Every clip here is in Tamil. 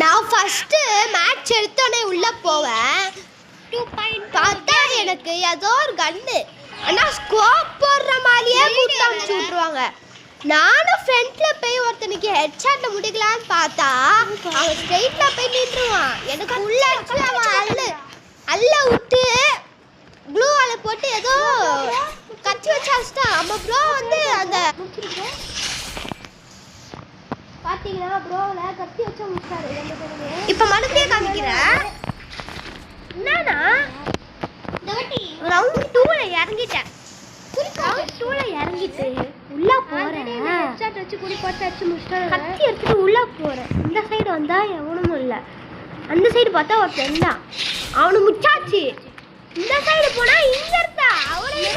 நான் ஃபர்ஸ்ட் மேட்ச் எடுத்தோடனே உள்ள போவேன். பார்த்தா எனக்கு ஏதோ ஒரு கன்னு, ஆனால் ஸ்கோப் போடுற மாதிரியே கூட்டு அமுச்சு விட்ருவாங்க. நானும் ஃப்ரண்ட்ல போய் ஒருத்தனுக்கு ஹெட்ஷாட்டை முடிக்கலான்னு பார்த்தா அவன் ஸ்ட்ரெயிட்ல போய் நின்றுவான். எனக்கு உள்ள அடிச்சு அவன் அல்ல விட்டு ப்ளூ வாலை போட்டு ஏதோ கத்தி வச்சு அடிச்சிட்டான். நம்ம ப்ரோ வந்து அந்த பாத்தீங்கன்னா ப்ரோல கத்தி வச்சு முடிச்சாரு. இப்ப மறுபடியும் காமிக்கிறேன். என்னன்னா ரவுண்ட் 2ல இறங்கிட்டேன். ரவுண்ட் 2ல இறங்கிட்டு உள்ள போறேன். ஹெட்ஷாட் வச்சு குடி போட்டு அடிச்சு முடிச்சாரு. கத்தி எடுத்துட்டு உள்ள போறேன். இந்த சைடு வந்தா எவனும் இல்ல, அந்த சைடு பார்த்தா ஒருத்தன் தான், அவனு முச்சாச்சு. இந்த சைடு போனா இங்க இருந்தா அவனே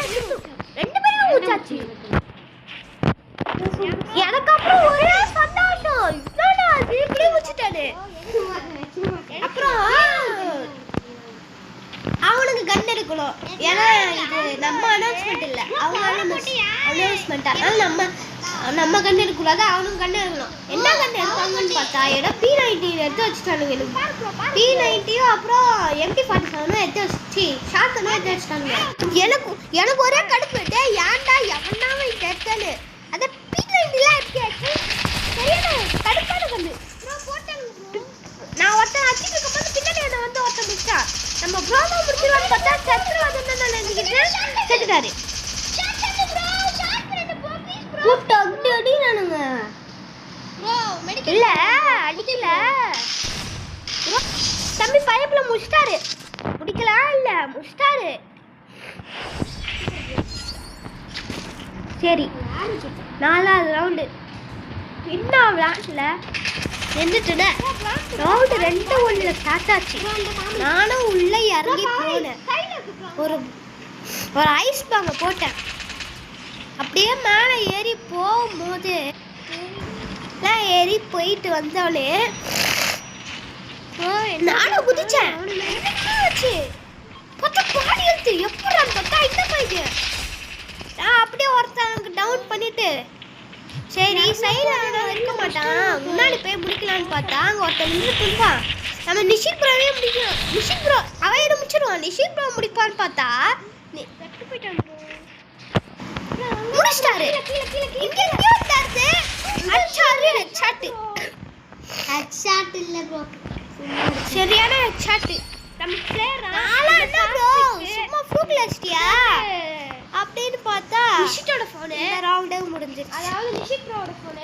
ரெண்டு பேரும் முச்சாச்சு. எனக்கு அப்புறம் ஒரே சந்தோஷம், என்னடா அது இப்படி முச்சிட்டானே. அப்புறம் அவனுக்கு கன் எடுக்கணும், ஏன்னா இது நம்ம அனௌன்ஸ்மெண்ட் இல்லை, அவங்க அனௌன்ஸ்மெண்ட். அதனால நம்ம கன் எடுக்கக்கூடாது, அவனுக்கு கன் எடுக்கணும். என்ன கன் எடுத்தாங்கன்னு பார்த்தா இடம் P90 எடுத்து வச்சுட்டானுங்க. P90 அப்புறம் MT47 எடுத்து வச்சு ஷார்ட்கனும் எடுத்து வச்சுட்டானுங்க. எனக்கு ஒரே கடுப்பு, ஏன்டா எவனாவும் இங்கே எடுத்தானு அதை P90லாம் எடுத்து சரியான கடுப்பான கண்ணு. நான் ஒருத்தன் அடிச்சுட்டு இருக்கும்போது பின்னாடி என்னை வந்து ஒருத்தன் முடிச்சா. நம்ம ப்ரோமா முடிச்சிருவான்னு பார்த்தா சத்ருவாதம் தான் நினைக்கிட்டு செத்துட்டாரு. கூப்பிட்டு அப்படி அடினானுங்க. இல்ல அடிக்கல, தம்பி பைப்ல முடிச்சிட்டாரு. முடிக்கலாம் இல்ல முடிச்சிட்டாரு. சரி 4வது ரவுண்டு இன்னும் விளாட்ல நின்றுட்டுன. ரவுண்டு 2-1 ஸ்டார்ட் ஆச்சு. நானும் உள்ள இறங்கி போனேன். ஒரு ஐஸ் பாங்க போட்டேன். அப்படியே மேலே ஏறி போகும்போது நான் ஏறி போயிட்டு வந்தோடனே நானும் குதிச்சேன். பார்த்தா பாடி எடுத்து எப்படி பார்த்தா இந்த போயிட்டு நான் அப்படியே ஒருத்தனுக்கு டவுன் பண்ணிட்டு சரி சைடில் இருக்க மாட்டான், முன்னாடி போய் முடிக்கலான்னு பார்த்தா அங்கே ஒருத்தன் நின்று துன்பான். நம்ம நிஷித் ப்ரோவே முடிக்கணும். நிஷித் ப்ரோ அவையிட முடிச்சிருவான். நிஷித் ப்ரோ முடிப்பான்னு பார்த்தா வெட்டு போயிட்டான். முடிச்சிட்டாரு. ஹெட்ஷாட் இல்ல ப்ரோ, சரியான ஹெட்ஷாட். நம்ம பிளேயர் என்ன ப்ரோ சும்மா ஃப்ளூக்ல அடிச்சிட்டியா அப்படின்னு பார்த்தா நிஷித்தோட ஃபோன் ரவுண்டே முடிஞ்சிருச்சு. அதாவது நிஷித் ப்ரோட ஃபோன்